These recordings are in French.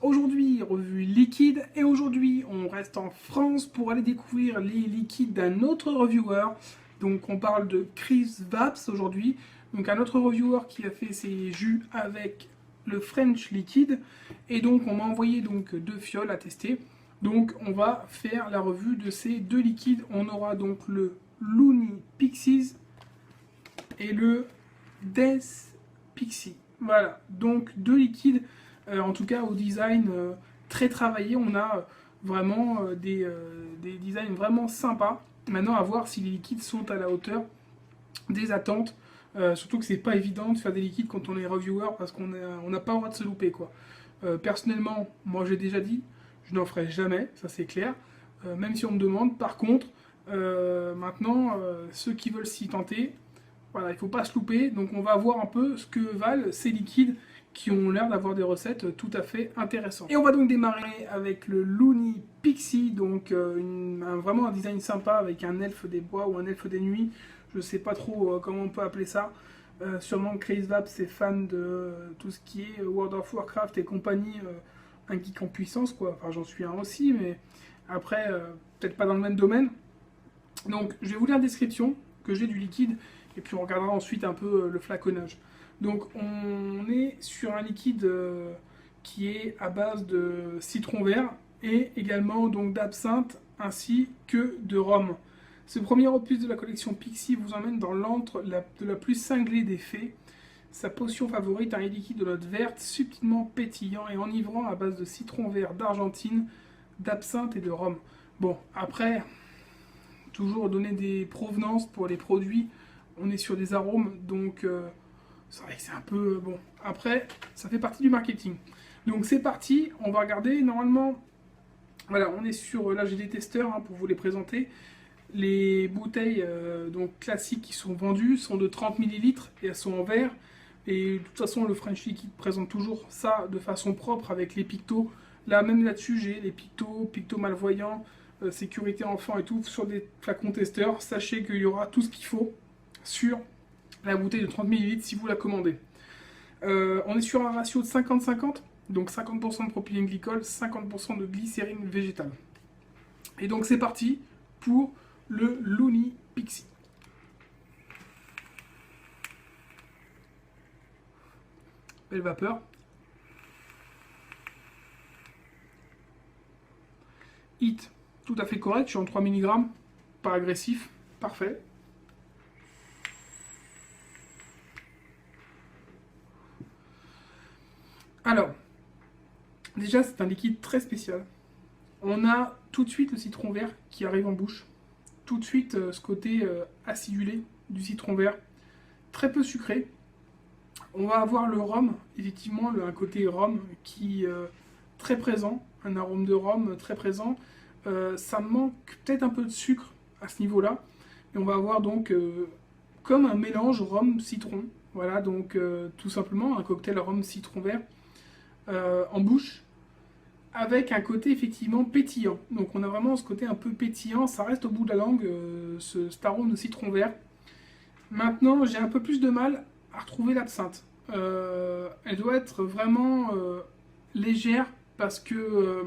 aujourd'hui, revue liquide, et aujourd'hui on reste en France pour aller découvrir les liquides d'un autre reviewer. Donc on parle de Chris Vaps aujourd'hui, donc un autre reviewer qui a fait ses jus avec le French Liquid, et donc on m'a envoyé donc 2 fioles à tester. Donc on va faire la revue de ces 2 liquides. On aura donc le Looney Pixies et le Death Pixie. Voilà, donc 2 liquides, en tout cas au design très travaillé. On a vraiment des designs vraiment sympas. Maintenant à voir si les liquides sont à la hauteur des attentes. Surtout que c'est pas évident de faire des liquides quand on est reviewer parce qu'on n'a pas le droit de se louper quoi. Personnellement, moi j'ai déjà dit, je n'en ferai jamais, ça c'est clair. Même si on me demande. Par contre, maintenant, ceux qui veulent s'y tenter, voilà, il ne faut pas se louper. Donc on va voir un peu ce que valent ces liquides qui ont l'air d'avoir des recettes tout à fait intéressantes. Et on va donc démarrer avec le Looney Pixie, donc vraiment un design sympa avec un elfe des bois ou un elfe des nuits. Je ne sais pas trop comment on peut appeler ça. Sûrement Chris Vaps est fan de tout ce qui est World of Warcraft et compagnie, un geek en puissance quoi. Enfin j'en suis un aussi, mais après peut-être pas dans le même domaine. Donc je vais vous lire la description que j'ai du liquide et puis on regardera ensuite un peu le flaconnage. Donc on est sur un liquide qui est à base de citron vert et également donc d'absinthe ainsi que de rhum. Ce premier opus de la collection Pixie vous emmène dans l'antre de la plus cinglée des fées. Sa potion favorite, un liquide de note verte, subtilement pétillant et enivrant à base de citron vert d'Argentine, d'absinthe et de rhum. Bon, après, toujours donner des provenances pour les produits, on est sur des arômes, donc c'est vrai que c'est un peu... bon, après, ça fait partie du marketing. Donc c'est parti, on va regarder, normalement, voilà, on est sur... Là j'ai des testeurs pour vous les présenter. Les bouteilles donc classiques qui sont vendues sont de 30 ml et elles sont en verre. Et de toute façon, le French Liquid présente toujours ça de façon propre avec les pictos. Là, même là-dessus, j'ai les pictos malvoyants, sécurité enfant et tout, sur des flacons testeurs. Sachez qu'il y aura tout ce qu'il faut sur la bouteille de 30 ml si vous la commandez. On est sur un ratio de 50-50, donc 50% de propylène glycol, 50% de glycérine végétale. Et donc c'est parti pour le Looney Pixie. Belle vapeur. Hit, tout à fait correct, je suis en 3 mg, pas agressif, parfait. Alors, déjà c'est un liquide très spécial. On a tout de suite le citron vert qui arrive en bouche. Tout de suite ce côté acidulé du citron vert, très peu sucré. On va avoir le rhum, effectivement un côté rhum qui très présent, un arôme de rhum très présent. Ça manque peut-être un peu de sucre à ce niveau-là. Et on va avoir donc comme un mélange rhum-citron. Voilà, donc tout simplement un cocktail rhum-citron vert en bouche, avec un côté effectivement pétillant. Donc on a vraiment ce côté un peu pétillant, ça reste au bout de la langue, cet arôme de citron vert. Maintenant, j'ai un peu plus de mal à retrouver l'absinthe. Elle doit être vraiment légère parce que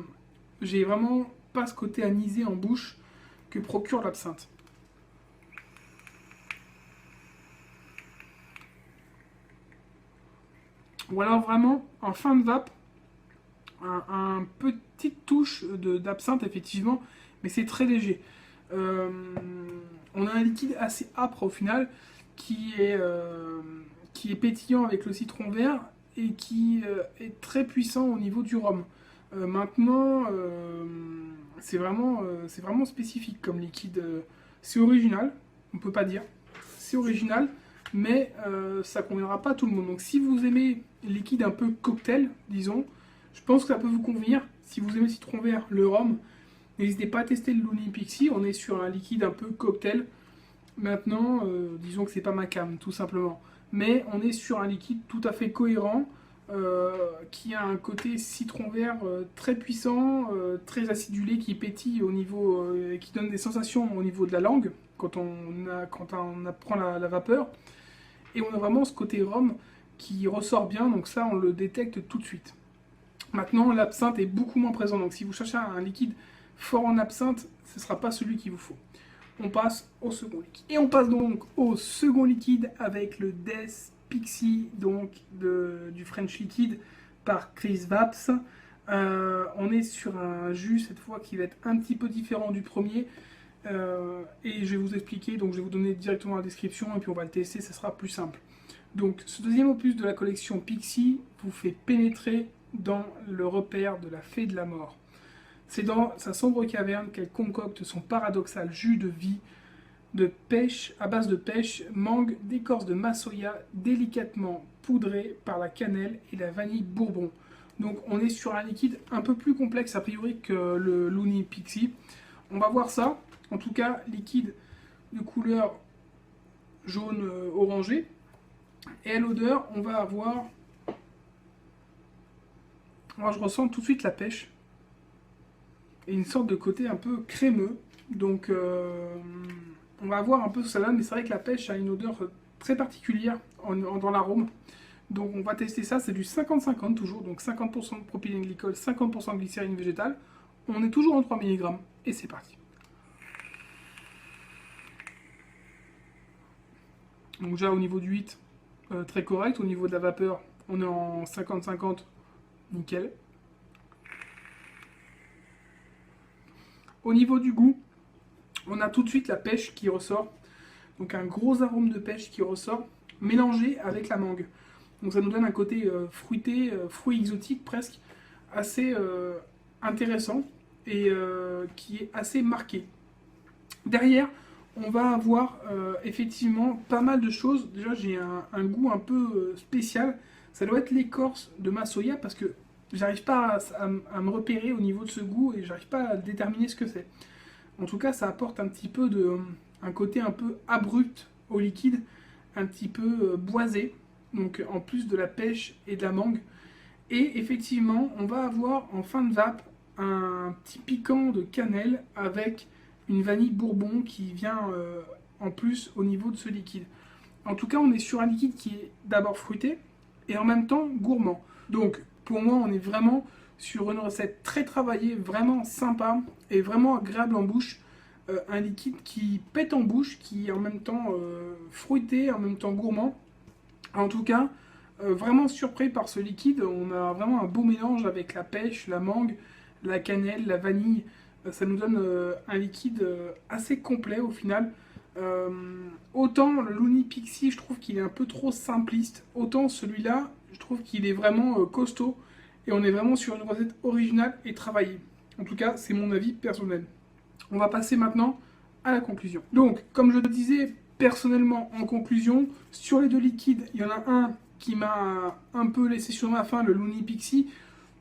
j'ai vraiment pas ce côté anisé en bouche que procure l'absinthe. Ou alors vraiment en fin de vape, un petite touche d'absinthe effectivement, mais c'est très léger. On a un liquide assez âpre au final qui est pétillant avec le citron vert et qui est très puissant au niveau du rhum. Maintenant, c'est vraiment spécifique comme liquide. C'est original, on peut pas dire. C'est original, mais ça conviendra pas à tout le monde. Donc si vous aimez les liquides un peu cocktail, disons, je pense que ça peut vous convenir. Si vous aimez le citron vert, le rhum, n'hésitez pas à tester le Looney Pixie. On est sur un liquide un peu cocktail. Maintenant, disons que c'est pas ma came, tout simplement. Mais on est sur un liquide tout à fait cohérent, qui a un côté citron vert très puissant, très acidulé, qui pétille au niveau, qui donne des sensations au niveau de la langue quand on apprend la vapeur. Et on a vraiment ce côté rhum qui ressort bien, donc ça on le détecte tout de suite. Maintenant, l'absinthe est beaucoup moins présent, donc si vous cherchez un liquide fort en absinthe, ce ne sera pas celui qu'il vous faut. On passe au second liquide. Et on passe donc au second liquide avec le Death Pixie, donc du French Liquid par Chris Vapps. On est sur un jus cette fois qui va être un petit peu différent du premier. Et je vais vous expliquer, donc je vais vous donner directement la description et puis on va le tester, ça sera plus simple. Donc ce deuxième opus de la collection Pixie vous fait pénétrer dans le repère de la fée de la mort. C'est dans sa sombre caverne qu'elle concocte son paradoxal jus de vie de pêche, à base de pêche, mangue, d'écorce de massoya délicatement poudrée par la cannelle et la vanille bourbon. Donc on est sur un liquide un peu plus complexe a priori que le Looney Pixie. On va voir ça. En tout cas, liquide de couleur jaune orangé. Et à l'odeur, on va avoir... Moi, je ressens tout de suite la pêche. Et une sorte de côté un peu crémeux. Donc, on va voir un peu ce que ça donne. Mais c'est vrai que la pêche a une odeur très particulière dans l'arôme. Donc, on va tester ça. C'est du 50-50 toujours. Donc, 50% de propylène glycol, 50% de glycérine végétale. On est toujours en 3 mg. Et c'est parti. Donc déjà au niveau du 8, très correct. Au niveau de la vapeur, on est en 50-50, nickel. Au niveau du goût, on a tout de suite la pêche qui ressort. Donc un gros arôme de pêche qui ressort, mélangé avec la mangue. Donc ça nous donne un côté fruité, fruit exotique presque, assez intéressant et qui est assez marqué. Derrière, on va avoir effectivement pas mal de choses. Déjà, j'ai un goût un peu spécial. Ça doit être l'écorce de ma soya parce que j'arrive pas à me repérer au niveau de ce goût et j'arrive pas à déterminer ce que c'est. En tout cas, ça apporte un petit peu un côté un peu abrupt au liquide, un petit peu boisé. Donc, en plus de la pêche et de la mangue. Et effectivement, on va avoir en fin de vape un petit piquant de cannelle avec une vanille bourbon qui vient en plus au niveau de ce liquide. En tout cas, on est sur un liquide qui est d'abord fruité et en même temps gourmand. Donc, pour moi, on est vraiment sur une recette très travaillée, vraiment sympa et vraiment agréable en bouche. Un liquide qui pète en bouche, qui est en même temps fruité, en même temps gourmand. En tout cas, vraiment surpris par ce liquide. On a vraiment un beau mélange avec la pêche, la mangue, la cannelle, la vanille. Ça nous donne un liquide assez complet au final. Autant le Looney Pixie, je trouve qu'il est un peu trop simpliste. Autant celui-là, je trouve qu'il est vraiment costaud. Et on est vraiment sur une recette originale et travaillée. En tout cas, c'est mon avis personnel. On va passer maintenant à la conclusion. Donc, comme je le disais, personnellement, en conclusion, sur les deux liquides, il y en a un qui m'a un peu laissé sur ma faim, le Looney Pixie.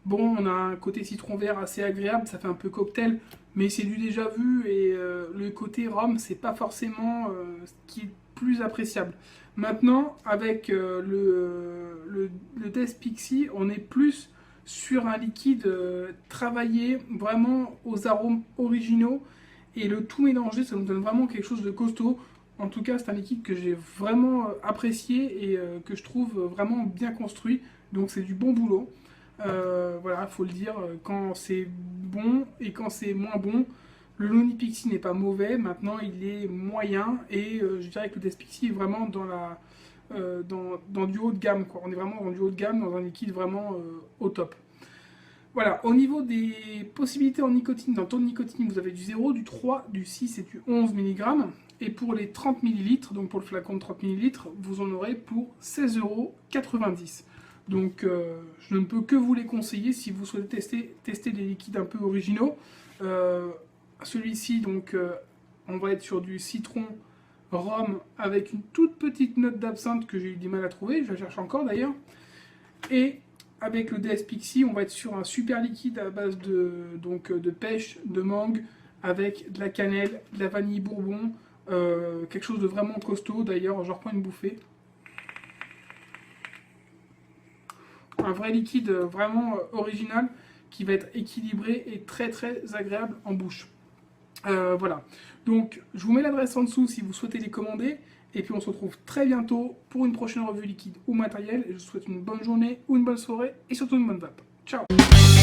Bon, on a un côté citron vert assez agréable, ça fait un peu cocktail, mais c'est du déjà vu et le côté rhum, c'est pas forcément ce qui est plus appréciable. Maintenant, avec le Death Pixie, on est plus sur un liquide travaillé vraiment aux arômes originaux et le tout mélangé, ça nous donne vraiment quelque chose de costaud. En tout cas, c'est un liquide que j'ai vraiment apprécié et que je trouve vraiment bien construit, donc c'est du bon boulot. Voilà, il faut le dire, quand c'est bon et quand c'est moins bon, le Looney Pixie n'est pas mauvais, maintenant il est moyen et je dirais que le Death Pixie est vraiment dans du haut de gamme, quoi. On est vraiment dans du haut de gamme, dans un liquide vraiment au top. Voilà, au niveau des possibilités en nicotine, dans le taux de nicotine, vous avez du 0, du 3, du 6 et du 11 mg. Et pour les 30 ml, donc pour le flacon de 30 ml, vous en aurez pour 16,90 €. Donc je ne peux que vous les conseiller si vous souhaitez tester des liquides un peu originaux. Celui-ci, donc, on va être sur du citron rhum avec une toute petite note d'absinthe que j'ai eu du mal à trouver, je la cherche encore d'ailleurs. Et avec le DS Pixie, on va être sur un super liquide à base de pêche, de mangue, avec de la cannelle, de la vanille bourbon, quelque chose de vraiment costaud. D'ailleurs, je reprends une bouffée. Un vrai liquide vraiment original qui va être équilibré et très très agréable en bouche. Voilà, donc je vous mets l'adresse en dessous si vous souhaitez les commander. Et puis on se retrouve très bientôt pour une prochaine revue liquide ou matériel. Et je vous souhaite une bonne journée ou une bonne soirée et surtout une bonne vape. Ciao.